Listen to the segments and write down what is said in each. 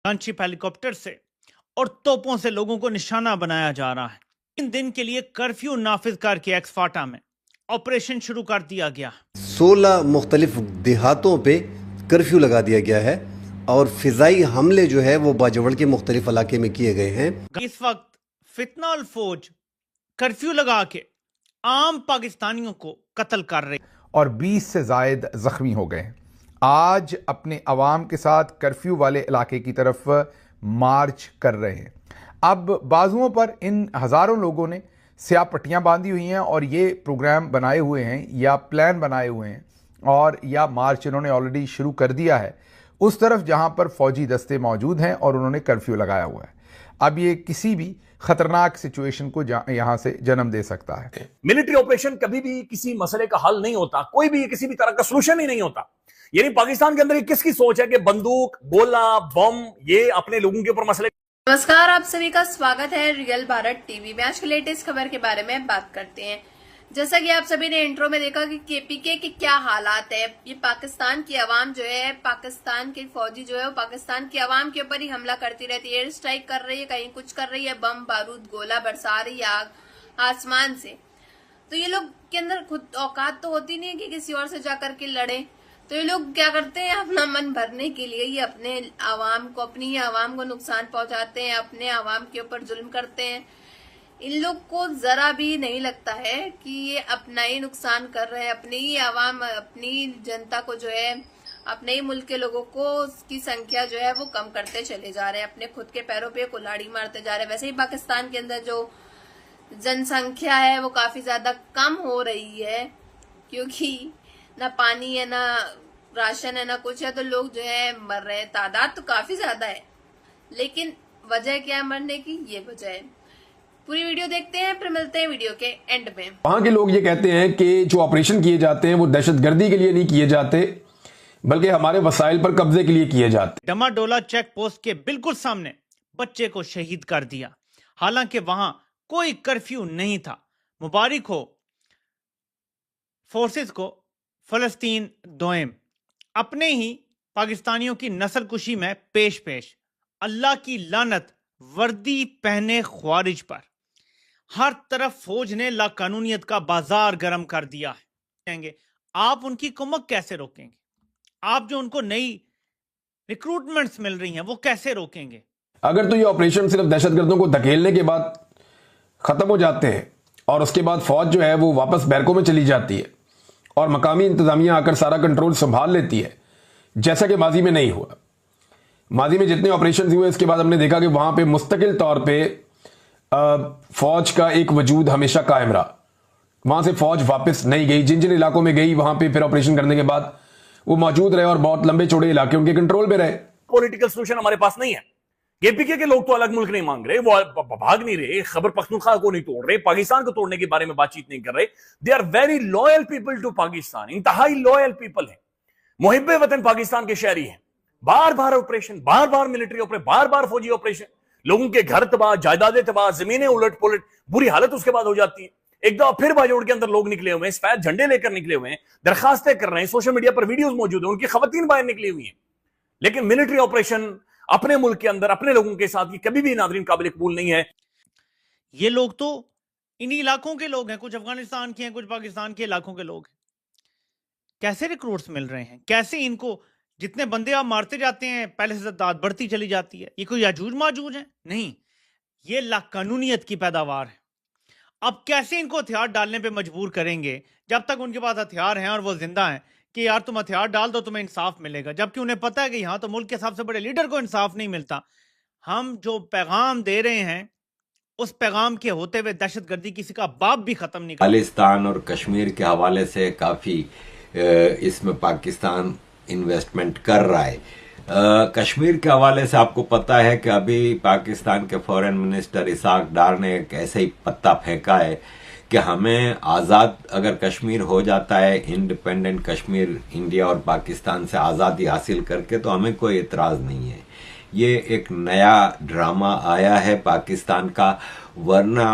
Gunship helicopter से और तोपों से लोगों को निशाना बनाया जा रहा है। 3 दिन के लिए कर्फ्यू नाफिज करके एक्सफाटा में ऑपरेशन शुरू कर दिया गया। 16 मुख्तलिफ देहातों पे कर्फ्यू लगा दिया गया है और फिजाई हमले जो है वो बाजवड़ के मुख्तलिफ इलाके में किए गए हैं। इस वक्त फितनाल फौज कर्फ्यू लगा के आम पाकिस्तानियों को कत्ल कर रही और 20 से जायद जख्मी हो गए। आज अपने अवाम के साथ कर्फ्यू वाले इलाके की तरफ मार्च कर रहे हैं। अब बाजुओं पर इन हज़ारों लोगों ने स्याह पट्टियाँ बांधी हुई हैं और ये प्रोग्राम बनाए हुए हैं या प्लान बनाए हुए हैं और या मार्च इन्होंने ऑलरेडी शुरू कर दिया है उस तरफ जहां पर फौजी दस्ते मौजूद हैं और उन्होंने कर्फ्यू लगाया हुआ है। अब ये किसी भी खतरनाक सिचुएशन को यहां से जन्म दे सकता है। मिलिट्री ऑपरेशन कभी भी किसी मसले का हल नहीं होता, कोई भी किसी भी तरह का सोल्यूशन ही नहीं होता। यानी पाकिस्तान के अंदर ये किसकी सोच है कि बंदूक, गोला, बम ये अपने लोगों के ऊपर मसले। नमस्कार, आप सभी का स्वागत है रियल भारत टीवी में। आज की लेटेस्ट खबर के बारे में बात करते हैं। जैसा कि आप सभी ने इंट्रो में देखा कि केपीके के क्या हालात है। ये पाकिस्तान की आवाम जो है, पाकिस्तान के फौजी जो है वो पाकिस्तान की आवाम के ऊपर ही हमला करती रहती है, एयर स्ट्राइक कर रही है, कहीं कुछ कर रही है, बम बारूद गोला बरसा रही है आग आसमान से। तो ये लोग के अंदर खुद औकात तो होती नहीं है कि किसी और से जाकर के लड़े। तो ये लोग क्या करते हैं, अपना मन भरने के लिए ये अपने आवाम को, अपनी आवाम को नुकसान पहुंचाते हैं, अपने आवाम के ऊपर जुल्म करते हैं। इन लोग को जरा भी नहीं लगता है कि ये अपना ही नुकसान कर रहे हैं, अपनी ही आवाम, अपनी जनता को जो है, अपने ही मुल्क के लोगों को की संख्या जो है वो कम करते चले जा रहे हैं, अपने खुद के पैरों पे कुल्हाड़ी मारते जा रहे हैं। वैसे ही पाकिस्तान के अंदर जो जनसंख्या है वो काफी ज्यादा कम हो रही है, क्योंकि ना पानी है, ना राशन है, ना कुछ है, तो लोग जो है मर रहे हैं। तादाद तो काफी ज्यादा है, लेकिन वजह क्या है मरने की, ये वजह है। पूरी वीडियो देखते हैं, फिर मिलते हैं वीडियो के एंड में। वहां के लोग ये कहते हैं कि जो ऑपरेशन किए जाते हैं वो दहशतगर्दी के लिए नहीं किए जाते, बल्कि हमारे वसाइल पर कब्जे के लिए किए जाते। डमाडोला चेक पोस्ट के बिल्कुल सामने बच्चे को शहीद कर दिया, हालांकि वहां कोई कर्फ्यू नहीं था। मुबारक हो फोर्सेस को। फलस्तीन दोयम अपने ही पाकिस्तानियों की नस्लकुशी में पेश पेश। अल्लाह की लानत वर्दी पहने ख्वारिज पर। हर तरफ फौज ने लाकानूनियत का बाजार गर्म कर दिया है। कहेंगे आप उनकी कुमक कैसे रोकेंगे? आप जो उनको नई रिक्रूटमेंट्स मिल रही हैं वो कैसे रोकेंगे? अगर तो ये ऑपरेशन सिर्फ दहशतगर्दों को धकेलने के बाद खत्म हो जाते हैं और उसके बाद फौज जो है वो वापस बैरकों में चली जाती है और मकामी इंतजामिया आकर सारा कंट्रोल संभाल लेती है, जैसा कि माजी में नहीं हुआ। माजी में जितने ऑपरेशन हुए इसके बाद हमने देखा कि वहां पे मुस्तकिल तौर पे फौज का एक वजूद हमेशा कायम रहा। वहां से फौज वापस नहीं गई, जिन जिन इलाकों में गई वहां पे फिर ऑपरेशन करने के बाद वो मौजूद रहे और बहुत लंबे चौड़े इलाके उनके कंट्रोल में रहे। पॉलिटिकल सोल्यूशन हमारे पास नहीं है। केपीके के लोग तो अलग मुल्क नहीं मांग रहे, वो भाग नहीं रहे, खैबर पख्तूनख्वा को नहीं तोड़ रहे, पाकिस्तान को तोड़ने के बारे में बातचीत नहीं कर रहे। They are very loyal people to Pakistan, इंतहाई लॉयल पीपल है, मुहिब्बे वतन पाकिस्तान के शहरी हैं। बार बार ऑपरेशन, बार बार मिलिट्री ऑपरेशन, बार बार फौजी ऑपरेशन, लोगों के घर तबाह, जायदादें तबाह, जमीनें उलट पुलट, बुरी हालत उसके बाद हो जाती है। एक दफा फिर बाजोड़ के अंदर लोग निकले हुए हैं, सफेद झंडे लेकर निकले हुए हैं, दरखास्तें कर रहे हैं, सोशल मीडिया पर वीडियोस मौजूद है, उनकी खवातीन बाहर निकली हुई हैं। लेकिन मिलिट्री ऑपरेशन अपने मुल्क के अंदर अपने लोगों के साथ ये कभी भी नाज़रीन काबिल कबूल नहीं है। ये लोग तो इन्हीं इलाकों के लोग हैं, कुछ अफगानिस्तान के हैं, कुछ पाकिस्तान के इलाकों के लोग हैं। कैसे रिक्रूट्स मिल रहे हैं? कैसे इनको जितने बंदे आप मारते जाते हैं पहले से तादाद बढ़ती चली जाती है? ये कोई याजूज माजूज है? नहीं, ये लाकानूनियत की पैदावार है। अब कैसे इनको हथियार डालने पे मजबूर करेंगे जब तक उनके पास हथियार हैं और वो जिंदा हैं कि यार तुम हथियार डाल दो तुम्हें इंसाफ मिलेगा, जबकि उन्हें पता है कि यहाँ तो मुल्क के सबसे बड़े लीडर को इंसाफ नहीं मिलता। हम जो पैगाम दे रहे हैं उस पैगाम के होते हुए दहशतगर्दी किसी का बाप भी खत्म नहीं कर। खालिस्तान और कश्मीर के हवाले से काफ़ी इसमें पाकिस्तान इन्वेस्टमेंट कर रहा है। कश्मीर के हवाले से आपको पता है कि अभी पाकिस्तान के फॉरेन मिनिस्टर इसाक डार ने एक ऐसे ही पत्ता फेंका है कि हमें आज़ाद अगर कश्मीर हो जाता है, इंडिपेंडेंट कश्मीर इंडिया और पाकिस्तान से आज़ादी हासिल करके, तो हमें कोई एतराज़ नहीं है। ये एक नया ड्रामा आया है पाकिस्तान का, वरना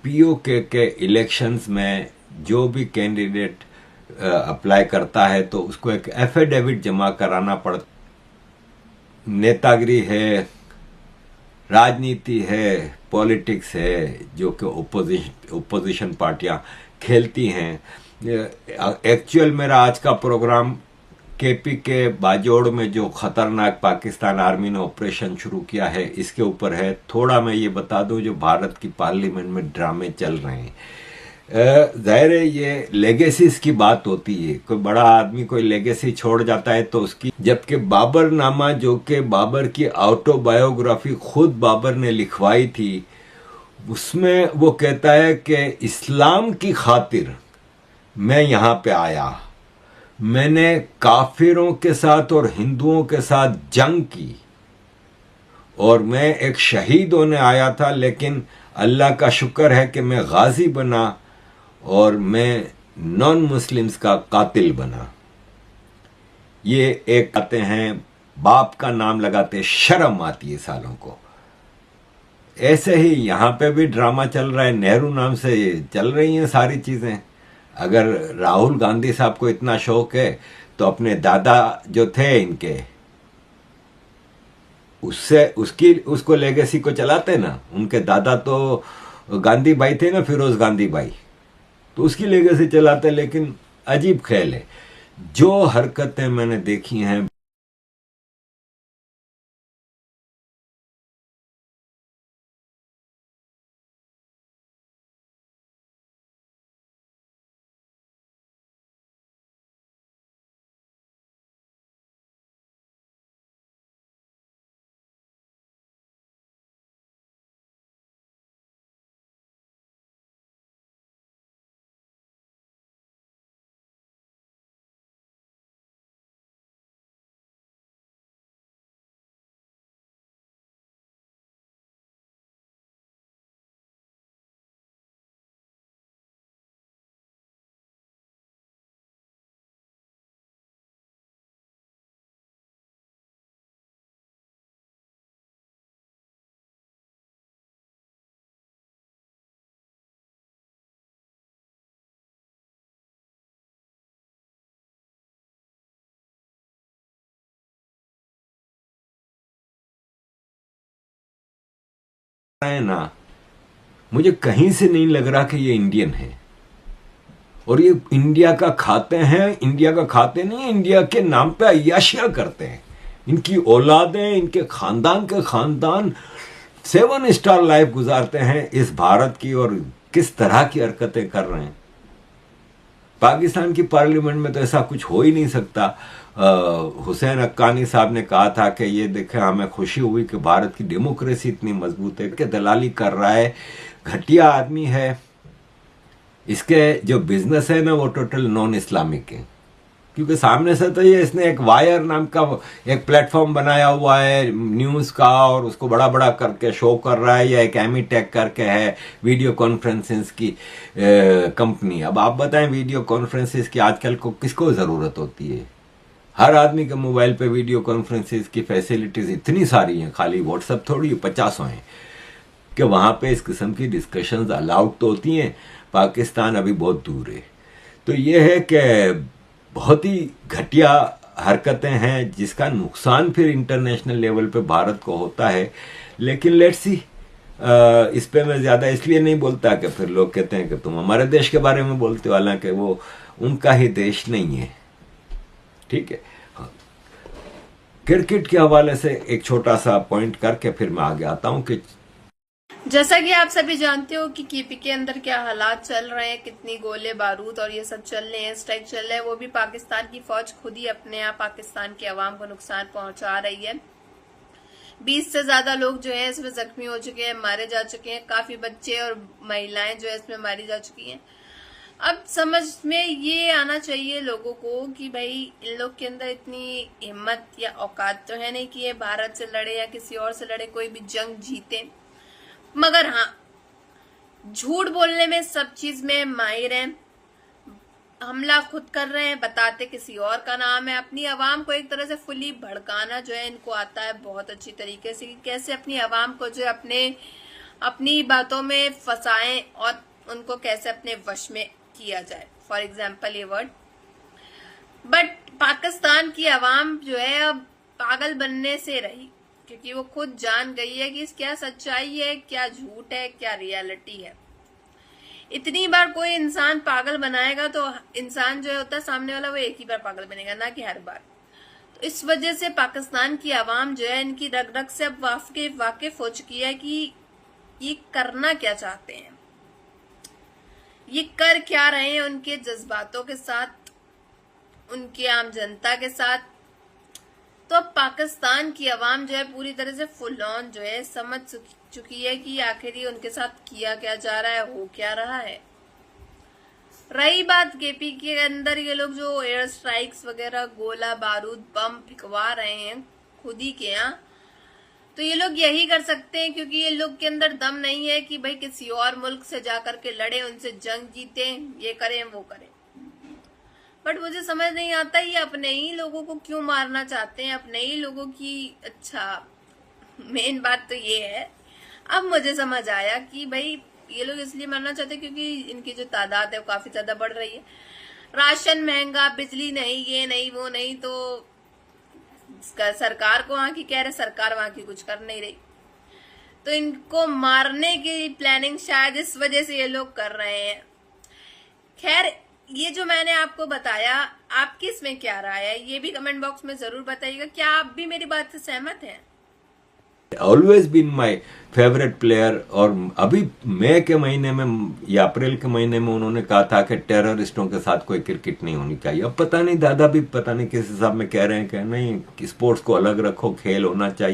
पीओके के इलेक्शंस में जो भी कैंडिडेट अप्लाई करता है तो उसको एक एफिडेविट जमा कराना पड़ता नेतागिरी है, राजनीति है, पॉलिटिक्स है, जो कि ओपोजिशन पार्टियां खेलती हैं। एक्चुअल मेरा आज का प्रोग्राम केपी के बाजोड़ में जो खतरनाक पाकिस्तान आर्मी ने ऑपरेशन शुरू किया है इसके ऊपर है। थोड़ा मैं ये बता दूं, जो भारत की पार्लियामेंट में ड्रामे चल रहे हैं, जाहिर है ये लेगेसीज की बात होती है। कोई बड़ा आदमी कोई लेगेसी छोड़ जाता है तो उसकी, जबकि बाबर नामा जो कि बाबर की ऑटोबायोग्राफी खुद बाबर ने लिखवाई थी, उसमें वो कहता है कि इस्लाम की खातिर मैं यहाँ पे आया, मैंने काफिरों के साथ और हिंदुओं के साथ जंग की और मैं एक शहीद होने आया था, लेकिन अल्लाह का शुक्र है कि मैं गाजी बना और मैं नॉन मुस्लिम्स का कातिल बना। ये एक कहते हैं बाप का नाम लगाते शर्म आती है सालों को। ऐसे ही यहां पे भी ड्रामा चल रहा है, नेहरू नाम से चल रही हैं सारी चीजें। अगर राहुल गांधी साहब को इतना शौक है तो अपने दादा जो थे इनके, उसको लेगेसी को चलाते ना। उनके दादा तो गांधी भाई थे ना, फिरोज गांधी भाई, तो उसकी लेगेसी चलाते। लेकिन अजीब ख्याल है, जो हरकतें मैंने देखी हैं है ना, मुझे कहीं से नहीं लग रहा कि ये इंडियन है और ये इंडिया का खाते हैं। इंडिया का खाते नहीं, इंडिया के नाम पे अय्याशियां करते हैं। इनकी औलादें, इनके खानदान के खानदान 7 स्टार लाइफ गुजारते हैं इस भारत की, और किस तरह की हरकतें कर रहे हैं। पाकिस्तान की पार्लियामेंट में तो ऐसा कुछ हो ही नहीं सकता। हुसैन हक्कानी साहब ने कहा था कि ये देखें, हमें खुशी हुई कि भारत की डेमोक्रेसी इतनी मजबूत है कि दलाली कर रहा है, घटिया आदमी है। इसके जो बिजनेस है ना वो टोटल नॉन इस्लामिक है, क्योंकि सामने से तो ये इसने एक वायर नाम का एक प्लेटफॉर्म बनाया हुआ है न्यूज़ का, और उसको बड़ा बड़ा करके शो कर रहा है, या एक एमीटेक करके है वीडियो कॉन्फ्रेंसेस की कंपनी। अब आप बताएं, वीडियो कॉन्फ्रेंसेस की आजकल को किसको ज़रूरत होती है? हर आदमी के मोबाइल पे वीडियो कॉन्फ्रेंसेस की फैसिलिटीज़ इतनी सारी हैं, खाली व्हाट्सएप थोड़ी 50 हैं कि वहाँ पे इस किस्म की डिस्कशंस अलाउड तो होती हैं। पाकिस्तान अभी बहुत दूर है। तो ये है कि बहुत ही घटिया हरकतें हैं जिसका नुकसान फिर इंटरनेशनल लेवल पे भारत को होता है। लेकिन लेट्स सी, इस पे मैं ज़्यादा इसलिए नहीं बोलता कि फिर लोग कहते हैं कि तुम हमारे देश के बारे में बोलते हो, हालांकि वो उनका ही देश नहीं है। ठीक है, हाँ। क्रिकेट के हवाले से एक छोटा सा पॉइंट करके फिर मैं आगे आता हूँ कि जैसा कि आप सभी जानते हो कि केपी के अंदर क्या हालात चल रहे हैं, कितनी गोले बारूद और ये सब चल रहे हैं, स्ट्राइक चल रहे हैं, वो भी पाकिस्तान की फौज खुद ही अपने यहाँ पाकिस्तान के अवाम को नुकसान पहुंचा रही है। 20 से ज्यादा लोग जो है इसमें जख्मी हो चुके हैं, मारे जा चुके हैं, काफी बच्चे और महिलाएं जो है इसमें मारी जा चुकी हैं। अब समझ में ये आना चाहिए लोगों को कि भाई इन लोग के अंदर इतनी हिम्मत या औकात तो है नहीं कि ये भारत से लड़े या किसी और से लड़े, कोई भी जंग जीते, मगर हाँ झूठ बोलने में सब चीज में माहिर हैं। हमला खुद कर रहे हैं, बताते किसी और का नाम है। अपनी आवाम को एक तरह से फुली भड़काना जो है इनको आता है बहुत अच्छी तरीके से, कि कैसे अपनी आवाम को जो अपनी बातों में फंसाएं और उनको कैसे अपने वश में किया जाए। फॉर एग्जाम्पल ये वर्ड, बट पाकिस्तान की आवाम जो है अब पागल बनने से रही, क्योंकि वो खुद जान गई है कि क्या सच्चाई है, क्या झूठ है, क्या रियलिटी है। इतनी बार कोई इंसान पागल बनाएगा तो इंसान जो होता है सामने वाला, वो एक ही बार पागल बनेगा, ना कि हर बार। तो इस वजह से पाकिस्तान की आवाम जो है इनकी रग रग से अब वाकिफ हो चुकी है कि ये करना क्या चाहते हैं, ये कर क्या रहे हैं उनके जज्बातों के साथ, उनकी आम जनता के साथ। तो अब पाकिस्तान की आवाम जो है पूरी तरह से फुल ऑन जो है समझ चुकी है कि आखिर ये उनके साथ किया क्या जा रहा है, हो क्या रहा है। रही बात केपी के अंदर ये लोग जो एयर स्ट्राइक्स वगैरह, गोला बारूद बम फिकवा रहे हैं खुद ही के यहाँ, तो ये लोग यही कर सकते हैं क्योंकि ये लोग के अंदर दम नहीं है कि भाई किसी और मुल्क से जाकर के लड़े, उनसे जंग जीते, ये करें वो करें। बट मुझे समझ नहीं आता ये अपने ही लोगों को क्यों मारना चाहते हैं, अपने ही लोगों की। अच्छा, मेन बात तो ये है, अब मुझे समझ आया कि भाई ये लोग इसलिए मारना चाहते हैं क्योंकि इनकी जो तादाद है वो काफी ज्यादा बढ़ रही है। राशन महंगा, बिजली नहीं, ये नहीं वो नहीं, तो सरकार को वहां की कह रहे, सरकार वहां की कुछ कर नहीं रही। तो इनको मारने की प्लानिंग शायद इस वजह से ये लोग कर रहे हैं। खैर, ये जो मैंने आपको बताया, आपकी इसमें क्या राय है ये भी कमेंट बॉक्स में जरूर बताइएगा। क्या आप भी मेरी बात से सहमत हैं? Always been my favourite player. और अभी मई के महीने में या अप्रैल के महीने में उन्होंने कहा था कि टेररिस्टों के साथ कोई क्रिकेट नहीं होनी चाहिए। अब पता नहीं, दादा भी पता नहीं किस हिसाब में कह रहे हैं कि नहीं, स्पोर्ट्स को अलग रखो, खेल होना चाहिए।